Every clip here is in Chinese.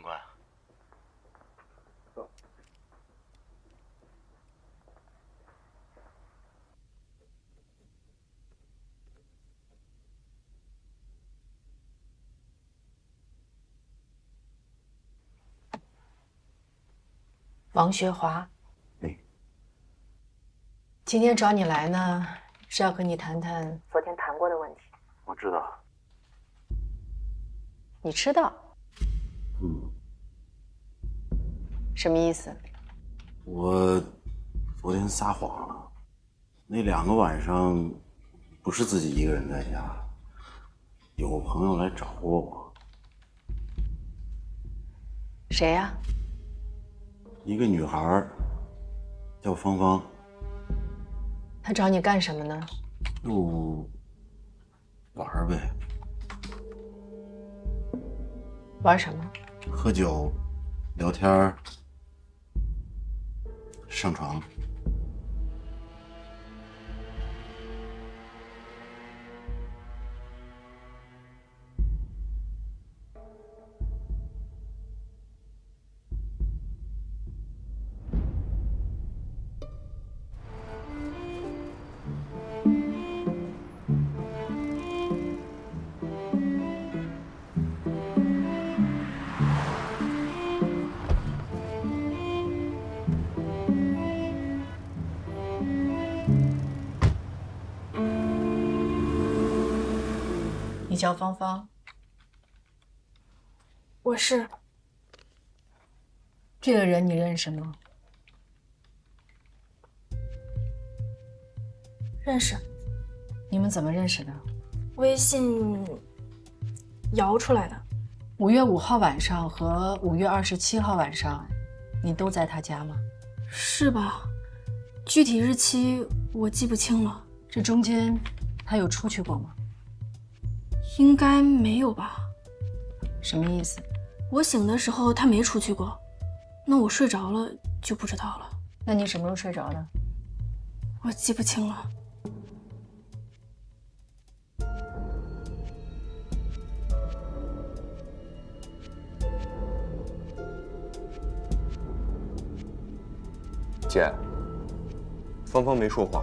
官。王学华，哎，今天找你来呢，是要和你谈谈昨天谈过的问题。我知道。你知道？什么意思？我昨天撒谎了，那2个晚上不是自己一个人在家，有朋友来找过我。谁呀？一个女孩叫芳芳。他找你干什么呢？就玩呗，玩什么？喝酒、聊天、上床。你叫芳芳？我是。这个人你认识吗？认识。你们怎么认识的？微信摇出来的。5月5号晚上和5月27号晚上，你都在他家吗？是吧？具体日期我记不清了。这中间他有出去过吗？应该没有吧？什么意思？我醒的时候他没出去过，那我睡着了就不知道了。那你什么时候睡着的？我记不清了。姐，芳芳没说谎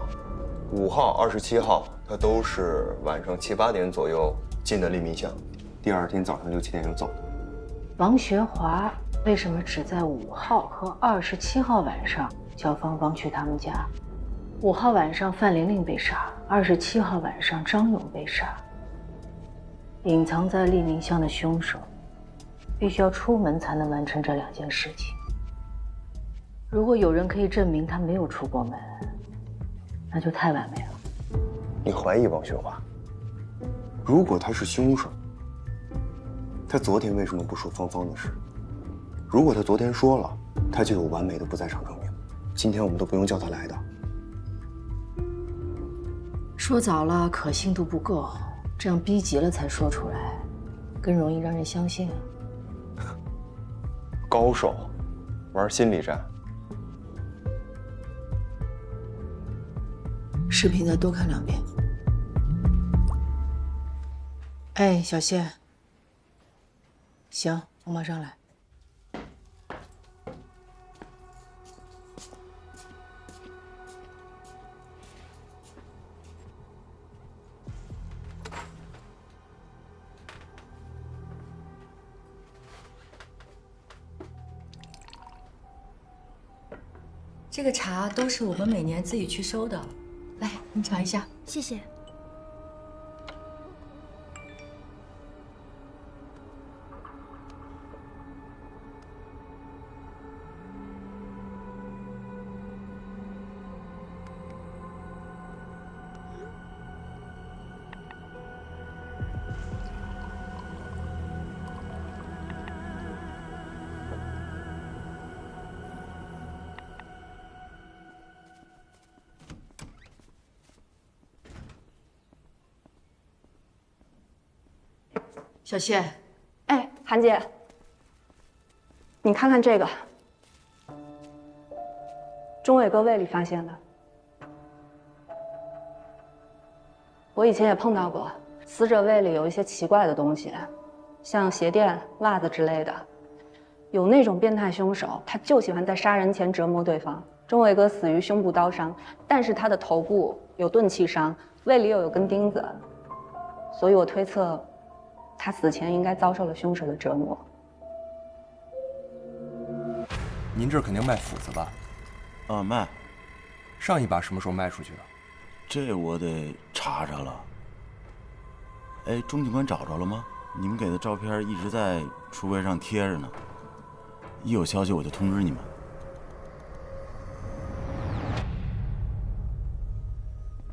，5号、27号她都是晚上7、8点左右进的利民巷，第2天早上6、7点就走了。王学华为什么只在5号和27号晚上叫芳芳去他们家？5号晚上范玲玲被杀，27号晚上张勇被杀。隐藏在利民巷的凶手，必须要出门才能完成这2件事情。如果有人可以证明他没有出过门，那就太完美了。你怀疑王学华？如果他是凶手，他昨天为什么不说芳芳的事？如果他昨天说了，他就有完美的不在场证明，今天我们都不用叫他来的。说早了可信度不够，这样逼急了才说出来，更容易让人相信啊。高手玩心理战。视频再多看2遍。哎，小谢。行，我马上来。这个茶都是我们每年自己去收的，来，你尝一下。谢谢。小谢，哎，韩姐，你看看这个，中伟哥胃里发现的。我以前也碰到过，死者胃里有一些奇怪的东西，像鞋垫、袜子之类的。有那种变态凶手，他就喜欢在杀人前折磨对方。钟伟哥死于胸部刀伤，但是他的头部有钝器伤，胃里又有根钉子，所以我推测，他死前应该遭受了凶手的折磨。您这肯定卖斧子吧？啊，卖。上一把什么时候卖出去的？这我得查查了。哎，钟警官找着了吗？你们给的照片一直在书柜上贴着呢，一有消息我就通知你们。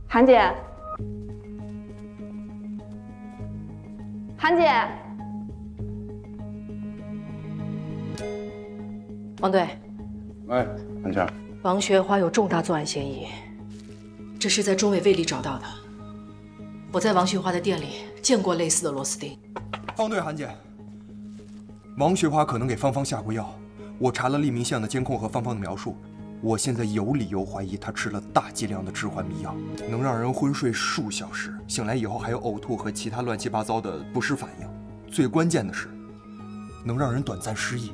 韩姐，韩姐，王队，哎，韩倩，王学华有重大作案嫌疑，这是在钟伟胃里找到的。我在王学华的店里见过类似的螺丝钉。方队，韩姐，王学华可能给芳芳下过药。我查了利民巷的监控和芳芳的描述，我现在有理由怀疑他吃了大剂量的致幻迷药，能让人昏睡数小时，醒来以后还有呕吐和其他乱七八糟的不适反应。最关键的是，能让人短暂失忆。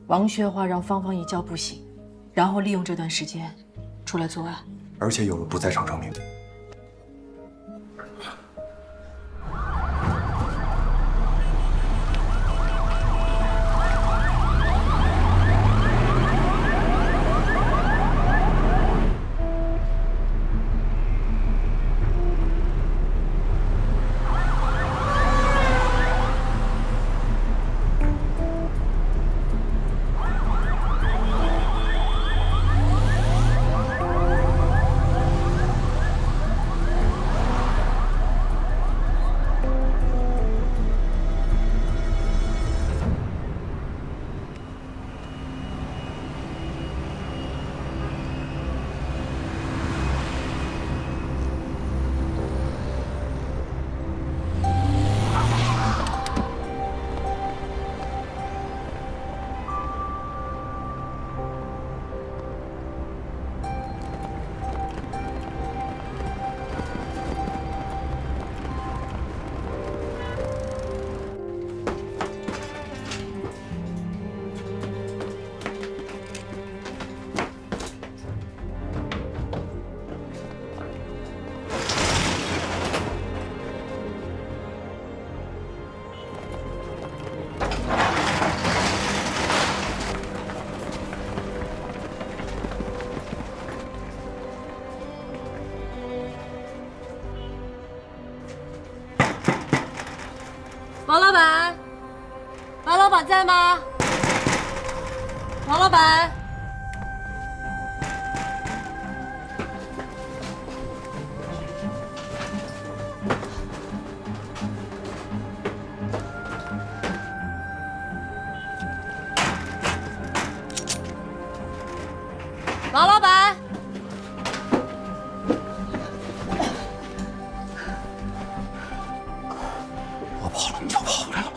王学华让芳芳一觉不醒，然后利用这段时间出来作案，而且有了不在场证明。王老板，王老板在吗？王老板，王老板。我跑了，你就跑不了了。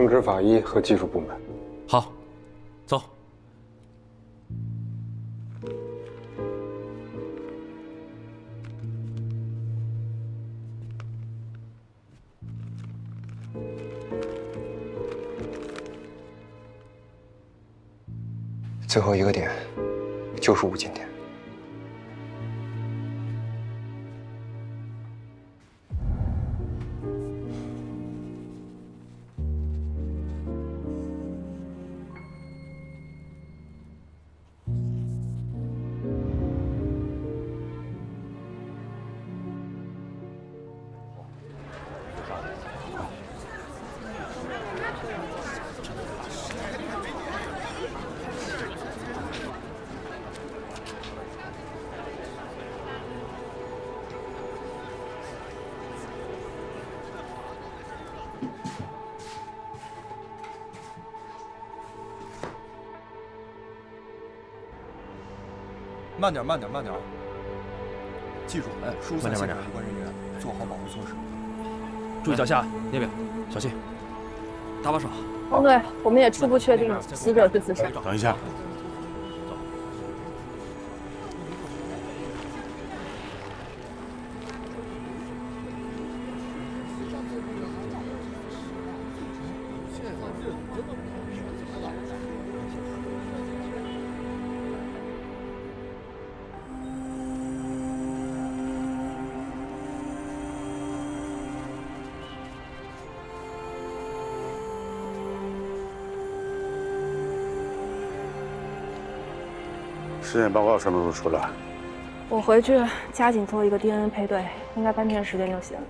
政治法医和技术部门。好，走。最后一个点就是五金店。慢点，慢点，慢点！记住，疏散现场慢点有关人员，做好保护措施。注意脚下，那边小心，搭把手。对，我们也初步确定死者是自杀。等一下，尸检报告什么时候出来？我回去加紧做一个 DNA 配对，应该半天时间就行了。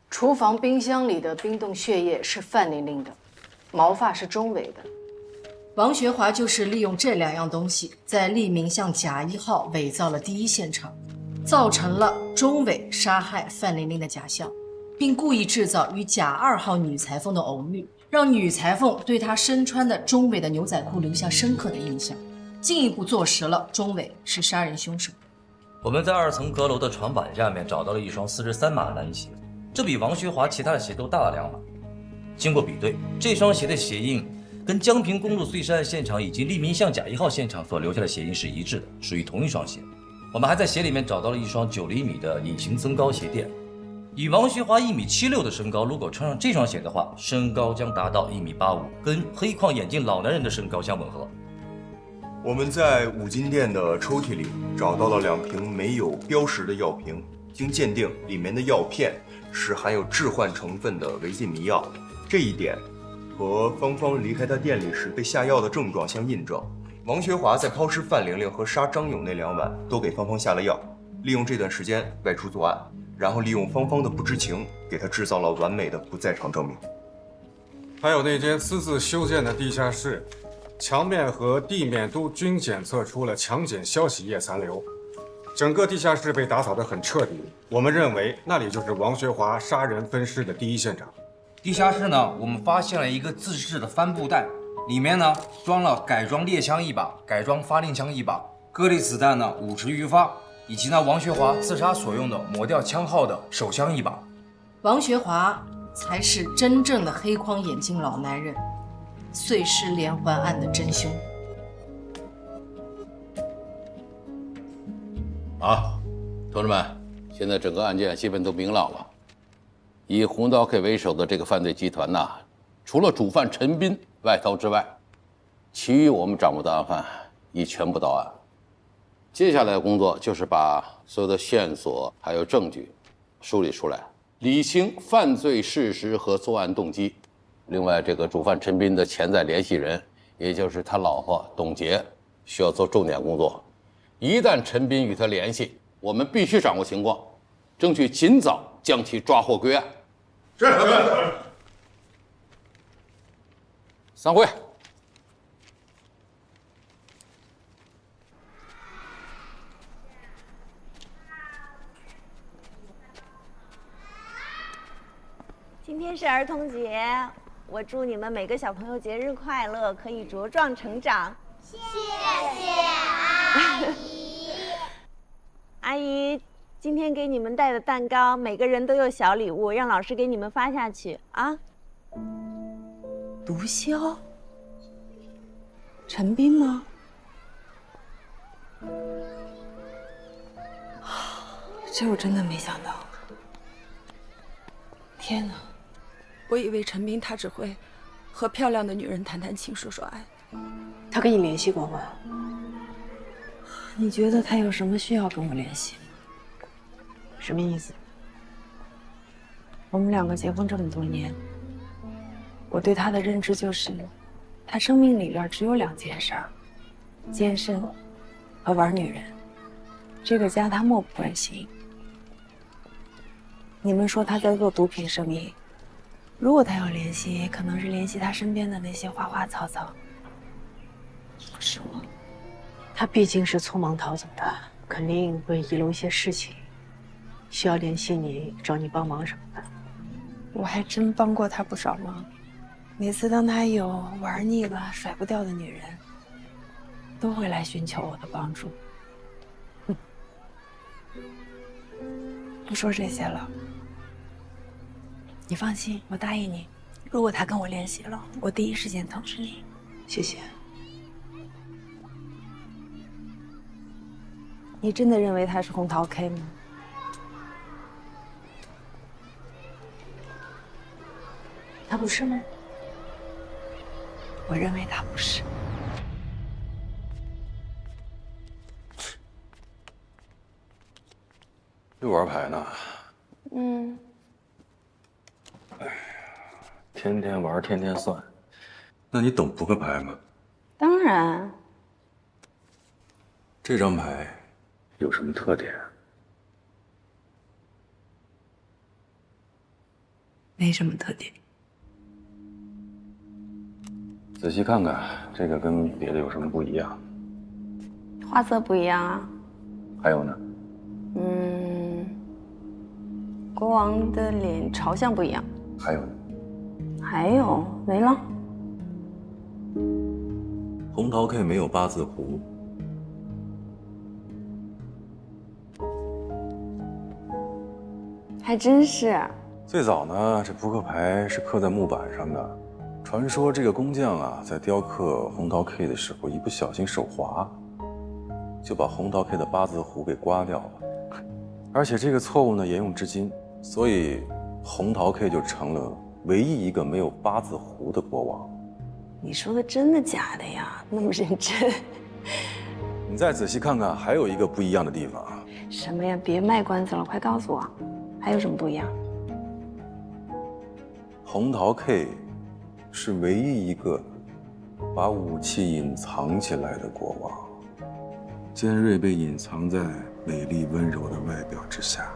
厨房冰箱里的冰冻血液是范玲玲的，毛发是钟伟的。王学华就是利用这2样东西，在利民巷甲1号伪造了第1现场，造成了钟伟杀害范玲玲的假象，并故意制造与甲2号女裁缝的偶遇，让女裁缝对她身穿的钟伟的牛仔裤留下深刻的印象，进一步坐实了钟伟是杀人凶手。我们在2层阁楼的床板下面找到了一双43码男鞋。这比王学华其他的鞋都大了2码。经过比对，这双鞋的鞋印跟江平公路碎尸案现场以及利民巷甲1号现场所留下的鞋印是一致的，属于同一双鞋。我们还在鞋里面找到了一双9厘米的隐形增高鞋垫。以王学华1.76米的身高，如果穿上这双鞋的话，身高将达到1.85米，跟黑框眼镜老男人的身高相吻合。我们在五金店的抽屉里找到了2瓶没有标识的药瓶，经鉴定，里面的药片是含有致幻成分的违禁迷药，这一点和芳芳离开他店里时被下药的症状相印证。王学华在抛尸范玲玲和杀张勇那2晚都给芳芳下了药，利用这段时间外出作案，然后利用芳芳的不知情，给她制造了完美的不在场证明。还有那间私自修建的地下室，墙面和地面都均检测出了强碱消洗液残留。整个地下室被打扫得很彻底，我们认为那里就是王学华杀人分尸的第1现场。地下室呢，我们发现了一个自制的帆布袋，里面呢装了改装猎枪1把、改装发令枪1把、各类子弹呢50余发，以及呢王学华自杀所用的抹掉枪号的手枪1把。王学华才是真正的黑框眼镜老男人，碎尸连环案的真凶。啊，同志们，现在整个案件基本都明朗了。以红刀 K 为首的这个犯罪集团呐，除了主犯陈斌外逃之外，其余我们掌握的案犯已全部到案。接下来的工作就是把所有的线索还有证据梳理出来，理清犯罪事实和作案动机。另外，这个主犯陈斌的潜在联系人，也就是他老婆董洁，需要做重点工作。一旦陈斌与他联系，我们必须掌握情况，争取尽早将其抓获归案。是。散会。今天是儿童节，我祝你们每个小朋友节日快乐，可以茁壮成长。谢谢阿姨。阿姨，今天给你们带的蛋糕，每个人都有小礼物，让老师给你们发下去啊。毒枭？陈斌吗？这我真的没想到。天哪！我以为陈斌他只会和漂亮的女人谈谈情、说说爱。他跟你联系过吗？你觉得他有什么需要跟我联系？什么意思？我们两个结婚这么多年，我对他的认知就是，他生命里边只有2件事儿：健身和玩女人。这个家他漠不关心。你们说他在做毒品生意，如果他要联系，可能是联系他身边的那些花花草草，不是我。他毕竟是匆忙逃走的，肯定会遗漏一些事情，需要联系你，找你帮忙什么的。我还真帮过他不少忙。每次当他有玩腻了、甩不掉的女人，都会来寻求我的帮助。不说这些了，你放心，我答应你，如果他跟我联系了，我第一时间通知你。谢谢。你真的认为他是红桃 K 吗？他不是吗？我认为他不是。又玩牌呢？嗯。天天玩，天天算。那你懂扑克牌吗？当然。这张牌有什么特点？没什么特点。仔细看看，这个跟别的有什么不一样？花色不一样啊。还有呢？国王的脸朝向不一样。还有呢？还有没了。红桃 K 没有8字胡。还真是。最早呢，这扑克牌是刻在木板上的。传说这个工匠啊，在雕刻红桃 K 的时候，一不小心手滑，就把红桃 K 的8字胡给刮掉了。而且这个错误呢，沿用至今，所以红桃 K 就成了唯一一个没有8字胡的国王。你说的真的假的呀？那么认真。你再仔细看看，还有一个不一样的地方。什么呀？别卖关子了，快告诉我，还有什么不一样？红桃 K 是唯一一个把武器隐藏起来的国王，尖锐被隐藏在美丽温柔的外表之下。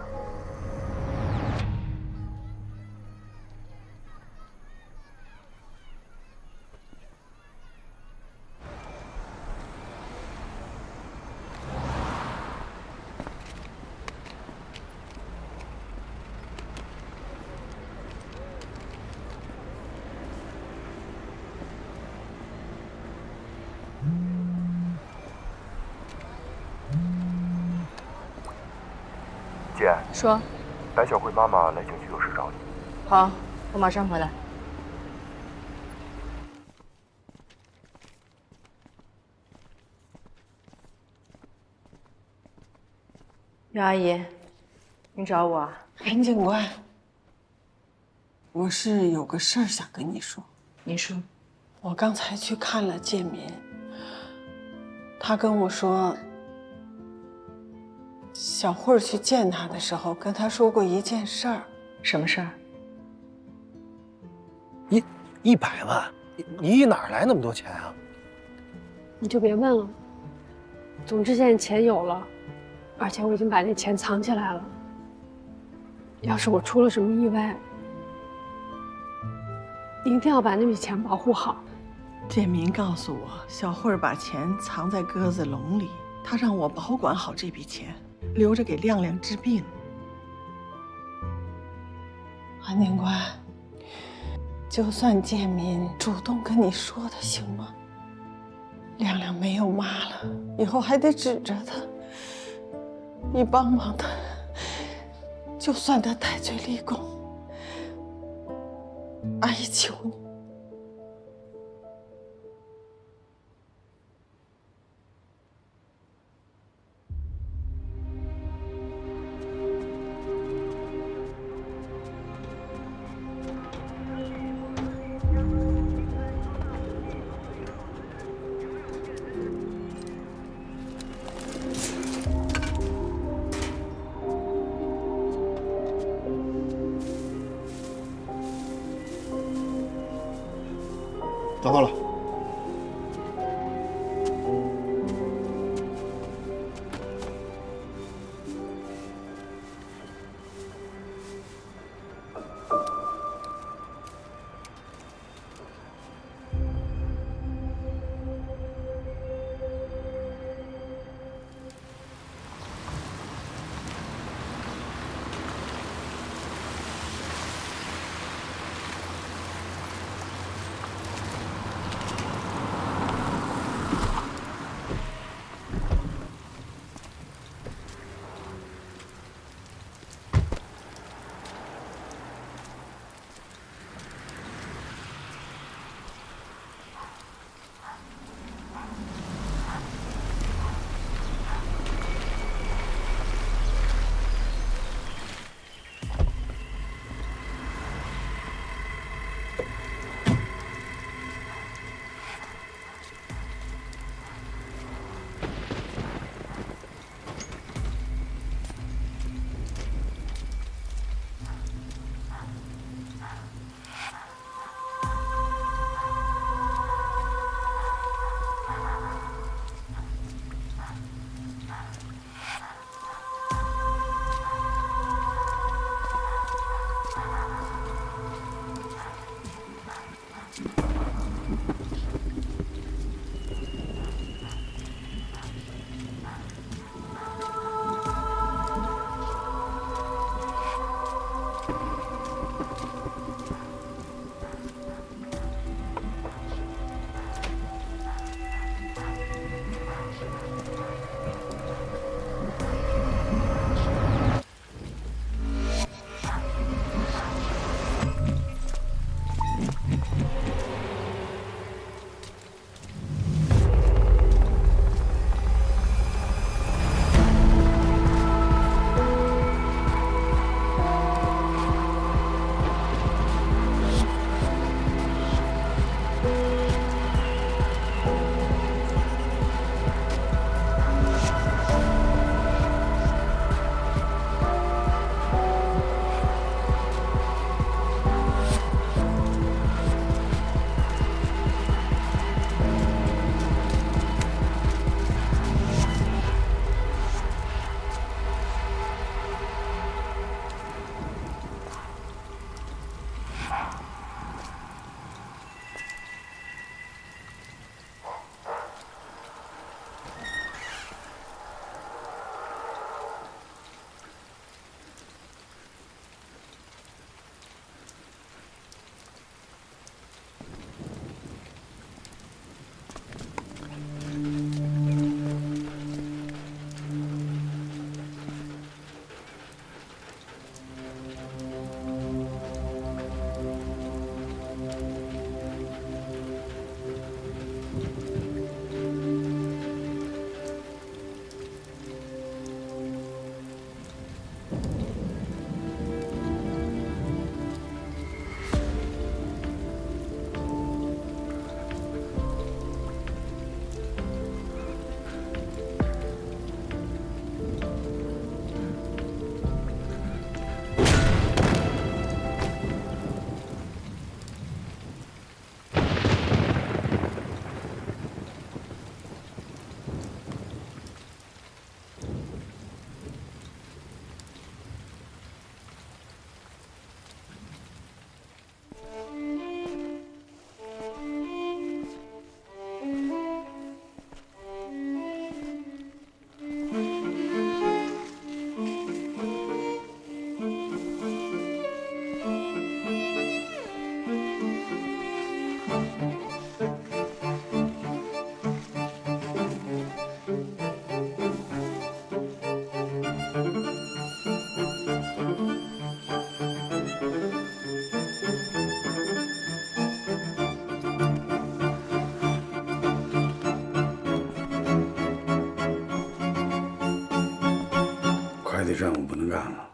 姐，说，白小慧妈妈来警局有事找你。好，我马上回来。姚阿姨，你找我啊？林警官，我是有个事儿想跟你说。你说。我刚才去看了建民，他跟我说，小慧去见他的时候跟他说过一件事儿。什么事儿？100万，你哪儿来那么多钱啊？你就别问了。总之现在钱有了，而且我已经把那钱藏起来了。要是我出了什么意外，你一定要把那笔钱保护好。建民告诉我，小慧把钱藏在鸽子笼里，他让我保管好这笔钱，留着给亮亮治病。安宁官，就算建民主动跟你说的，行吗？亮亮没有妈了，以后还得指着他，你帮帮他，就算他戴罪立功，阿姨求你。找到了。任务不能干了。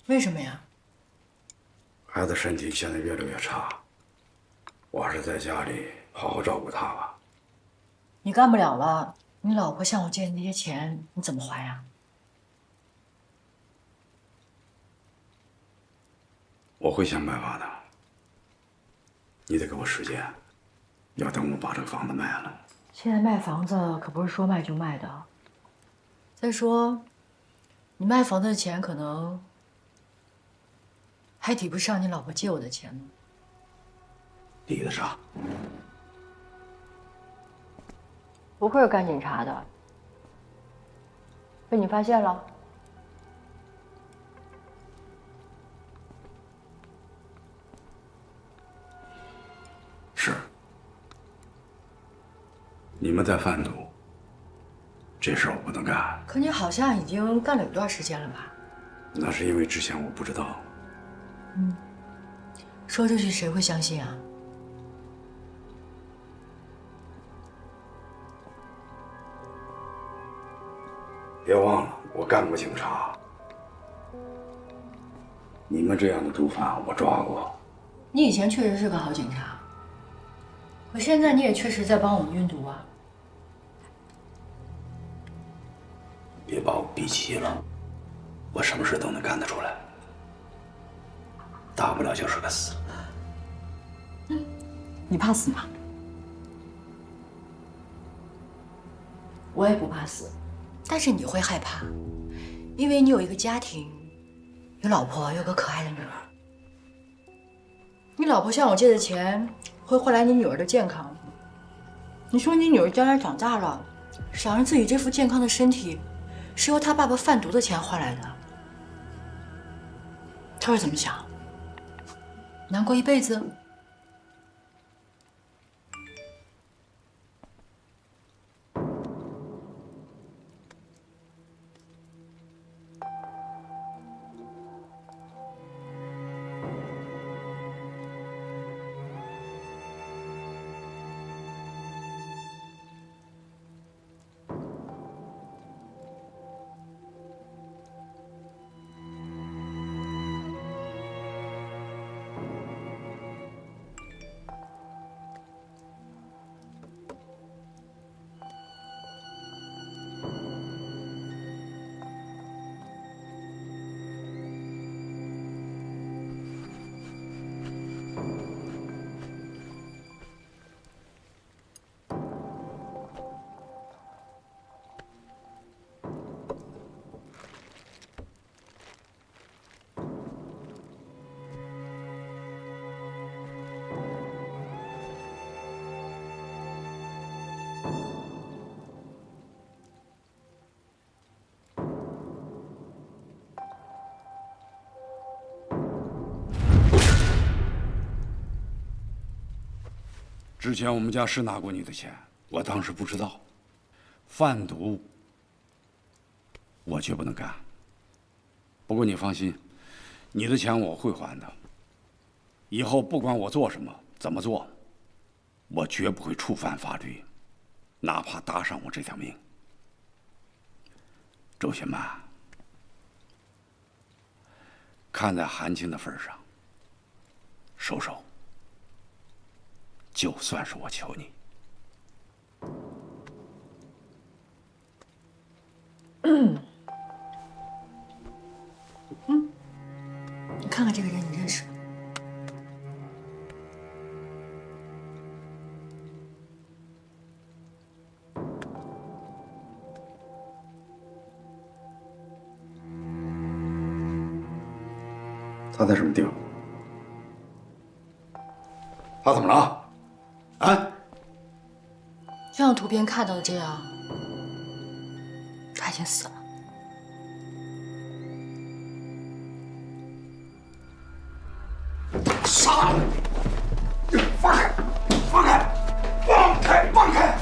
为什么呀？孩子身体现在越来越差，我还是在家里好好照顾他吧。你干不了了，你老婆向我借的那些钱，你怎么还呀？我会想办法的。你得给我时间，要等我把这个房子卖了。现在卖房子可不是说卖就卖的。再说，你卖房子的钱可能还抵不上你老婆借我的钱呢。抵得上。不会是干警察的，被你发现了。是。你们在贩毒，这事儿我不能干。可你好像已经干了有段时间了吧？那是因为之前我不知道。说出去谁会相信啊？别忘了，我干过警察。你们这样的毒贩我抓过。你以前确实是个好警察，可现在你也确实在帮我们运毒啊。别把我逼急了，我什么事都能干得出来，大不了就是个死。你怕死吗？我也不怕死，但是你会害怕，因为你有一个家庭，有老婆，有个可爱的女儿。你老婆向我借的钱，会换来你女儿的健康。你说你女儿将来长大了，想让自己这副健康的身体，是由她爸爸贩毒的钱换来的，她会怎么想？难过一辈子？之前我们家是拿过你的钱，我当时不知道。贩毒，我绝不能干。不过你放心，你的钱我会还的。以后不管我做什么，怎么做，我绝不会触犯法律，哪怕搭上我这条命。周雪曼，看在韩青的份上，收手。就算是我求你。你看看这个人，你认识吗？他在什么地方？他怎么了？啊？就像图片看到的这样，他已经死了。杀了你！放开！放开！放开！放开！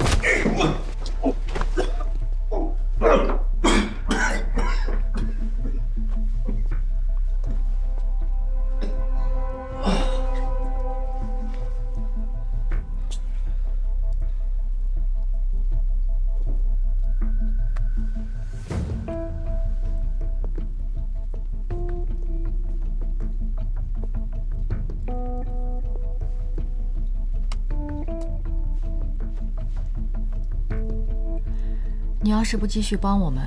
你要是不继续帮我们，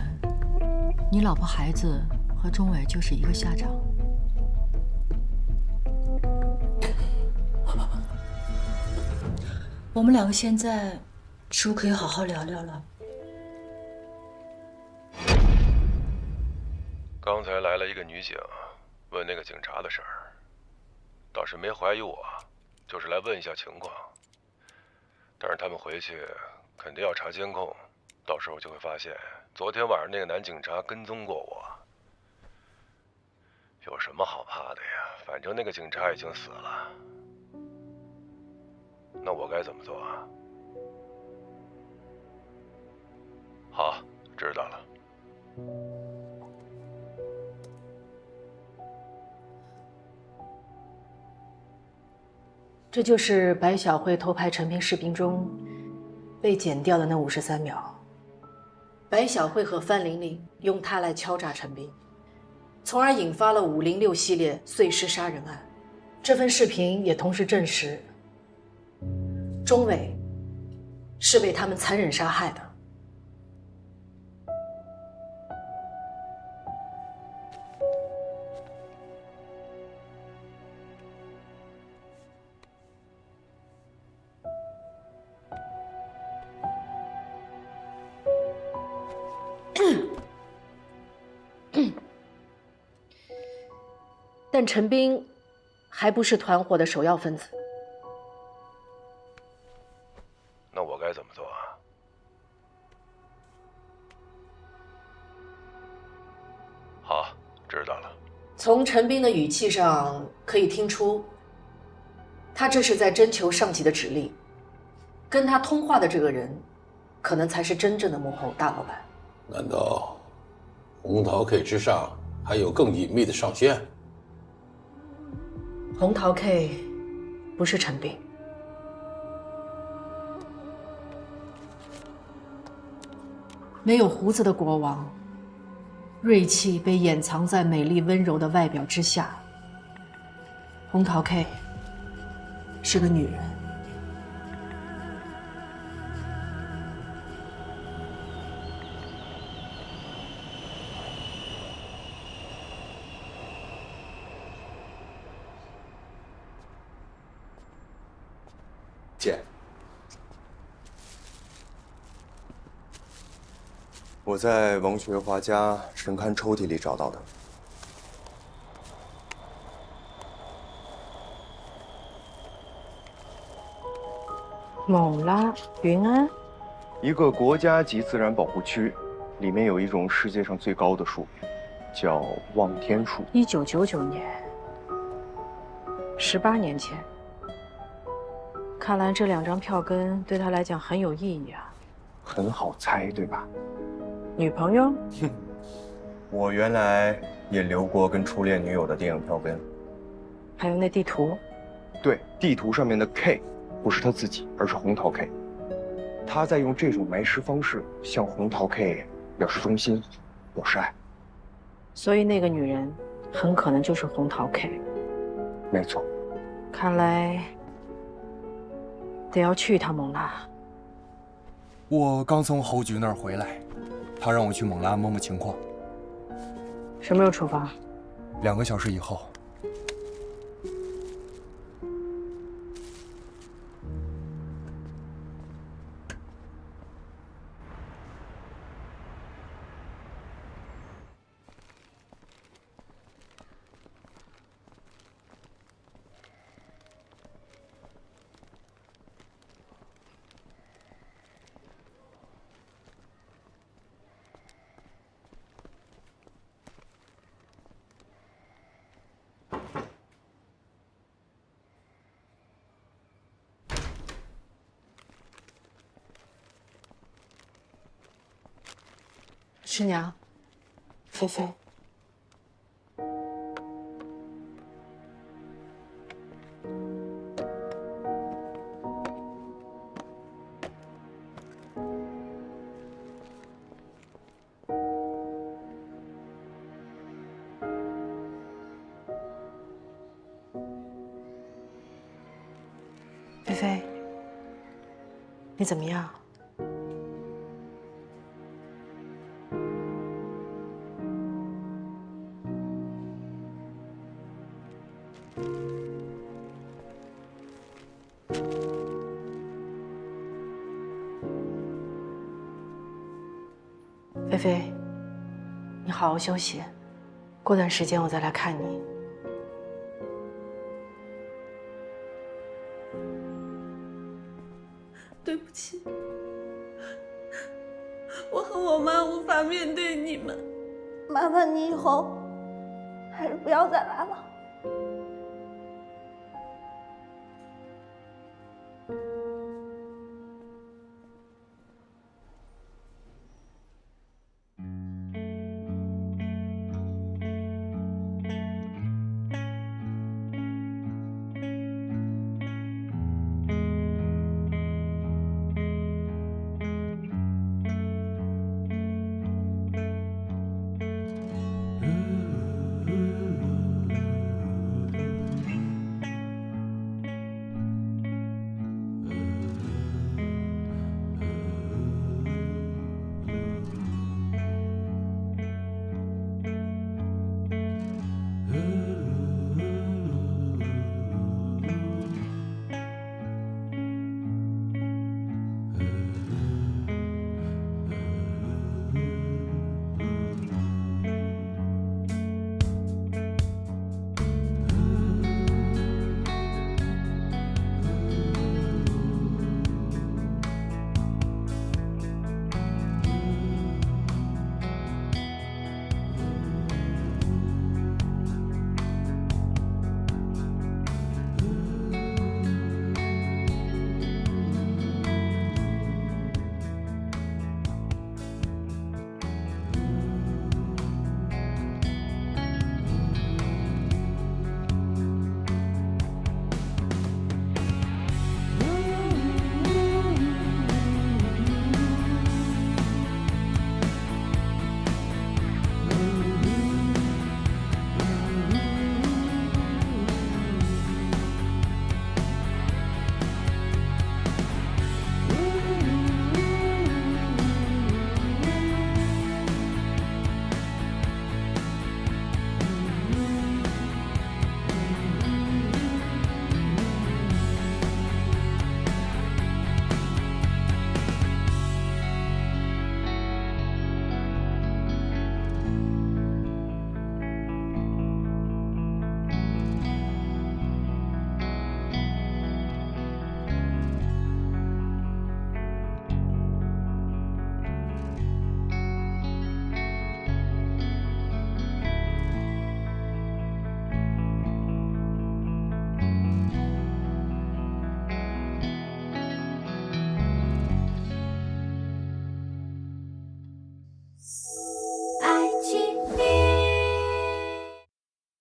你老婆孩子和钟伟就是一个下场。我们两个现在是不是可以好好聊聊了？刚才来了一个女警，问那个警察的事儿，倒是没怀疑我，就是来问一下情况。但是他们回去肯定要查监控，到时候就会发现昨天晚上那个男警察跟踪过我。有什么好怕的呀？反正那个警察已经死了。那我该怎么做啊？好，知道了。这就是白晓慧偷拍陈斌视频中被剪掉的那53秒。白晓慧和范玲玲用它来敲诈陈斌，从而引发了506系列碎尸杀人案。这份视频也同时证实，钟伟是被他们残忍杀害的。但陈斌还不是团伙的首要分子。那我该怎么做啊？好，知道了。从陈斌的语气上可以听出，他这是在征求上级的指令。跟他通话的这个人，可能才是真正的幕后大老板。难道红桃 K 之上还有更隐秘的上线？红桃 K 不是陈斌。没有胡子的国王，锐气被掩藏在美丽温柔的外表之下。红桃 K 是个女人。姐，我在王学华家神龛抽屉里找到的。勐拉云安，一个国家级自然保护区，里面有一种世界上最高的树，叫望天树。1999年，18年前。看来这2张票根对他来讲很有意义啊。很好猜，对吧？女朋友？哼，我原来也留过跟初恋女友的电影票根。还有那地图？对，地图上面的 K 不是他自己，而是红桃 K。他在用这种埋尸方式向红桃 K 表示忠心，表示爱。所以那个女人很可能就是红桃 K。没错。看来得要去一趟勐拉。我刚从侯局那儿回来，他让我去勐拉摸摸情况。什么时候出发？2个小时以后。师娘，菲菲。菲菲，你怎么样？菲菲，你好好休息，过段时间我再来看你。对不起，我和我妈无法面对你们，麻烦你以后还是不要再来了。